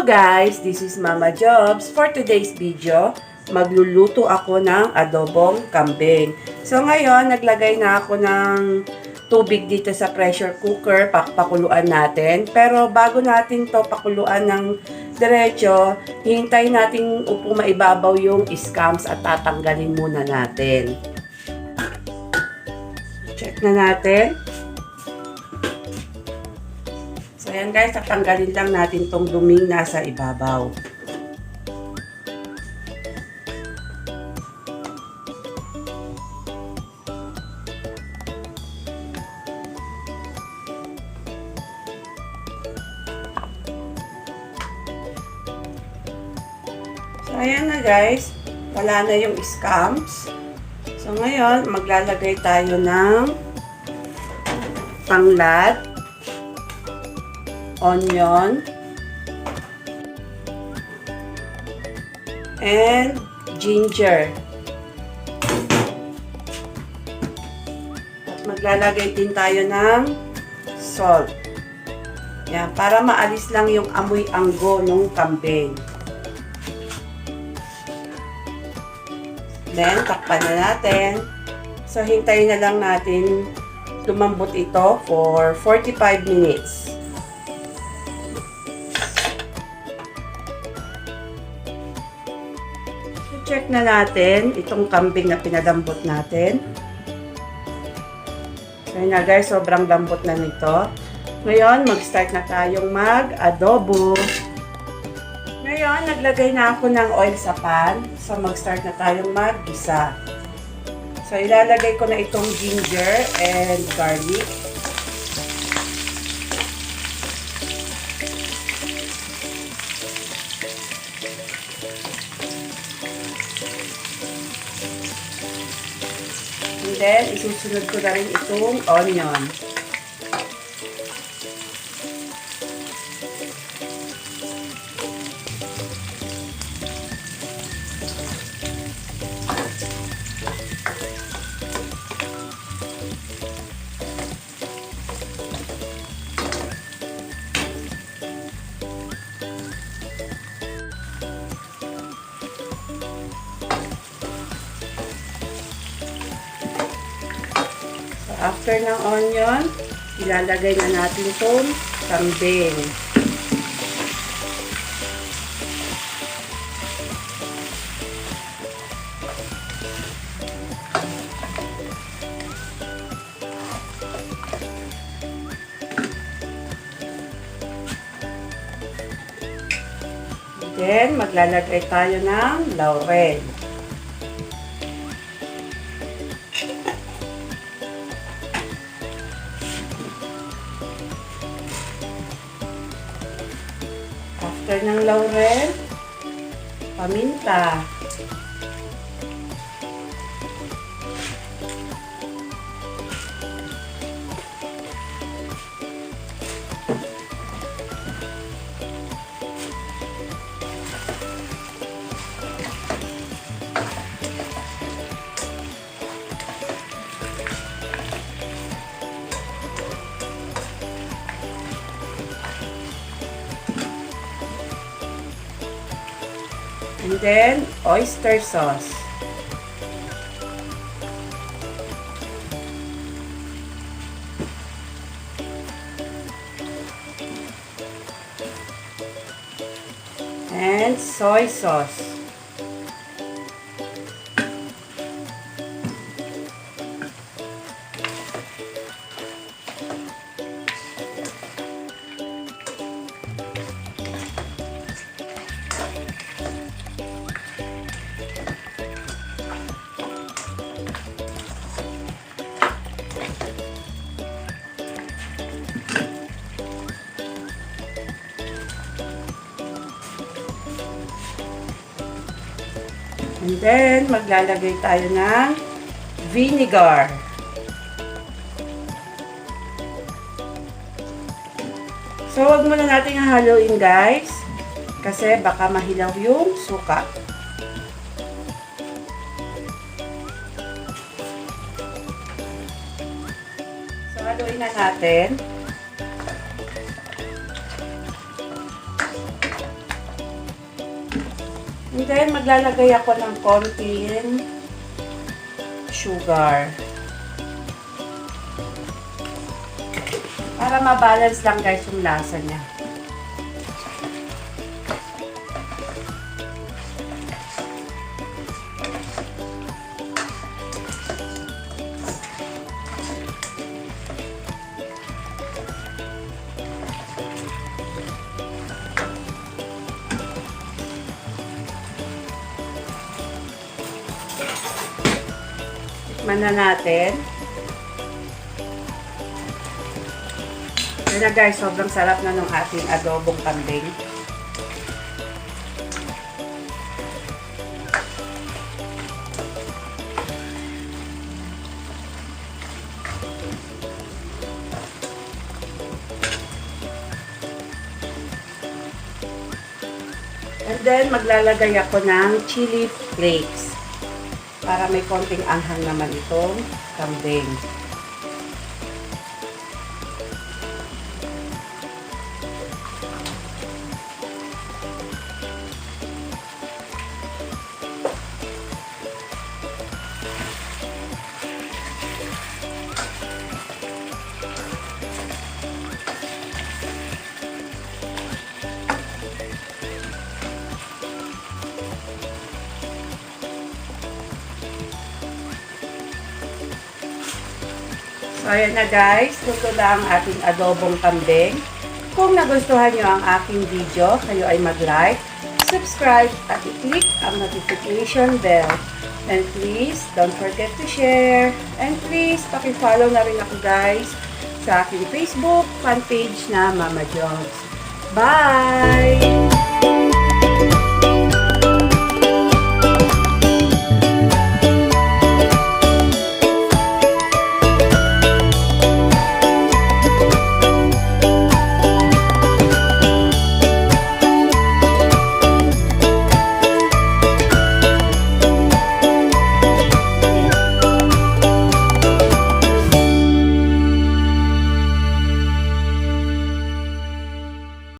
guys, this is Mama Jovz. For today's video, magluluto ako ng adobong kambing. So ngayon, naglagay na ako ng tubig dito sa pressure cooker, pakuluan natin. Pero bago natin to pakuluan ng diretso, hihintayin natin upo maibabaw yung scams at tatanggalin muna natin. Check na natin. So, ayan guys, tatanggalin lang natin tong duming nasa ibabaw. So, ayan na guys, wala na yung scams. So, ngayon, maglalagay tayo ng tanglad, onion, and ginger. At maglalagay din tayo ng salt. Yan, para maalis lang yung amoy anggo ng kambing. Then, takpan na natin. So, hintayin na lang natin lumambot ito for 45 minutes. Check na natin itong kambing na pinalambot natin. So yun na guys, sobrang lambot na nito. Ngayon, mag-start na tayong mag-adobo. Ngayon, naglagay na ako ng oil sa pan. So mag-start na tayong mag-gisa. So ilalagay ko na itong ginger and garlic. And then, isusunod ko na rin itong onion. After ng onion, ilalagay na natin itong kambing. Then, maglalagay tayo ng laurel. After ng laurel, paminta. And then, oyster sauce. And soy sauce. And then, maglalagay tayo ng vinegar. So, wag muna natin haluin guys. Kasi baka mahilaw yung suka. So, haluin na natin. And then, maglalagay ako ng konting sugar. Para mabalance lang guys yung lasa niya. Tikman na natin. Yan na guys, sobrang sarap na ng ating adobong kambing. And then, maglalagay ako ng chili flakes. Para may konting anghang naman itong kambing. So, ayan na guys. Luto na ang ating adobong kambing. Kung nagustuhan nyo ang aking video, kayo ay mag-like, subscribe, at i-click ang notification bell. And please, don't forget to share. And please, paki-follow na rin ako guys sa aking Facebook fan page na Mama Jovz. Bye!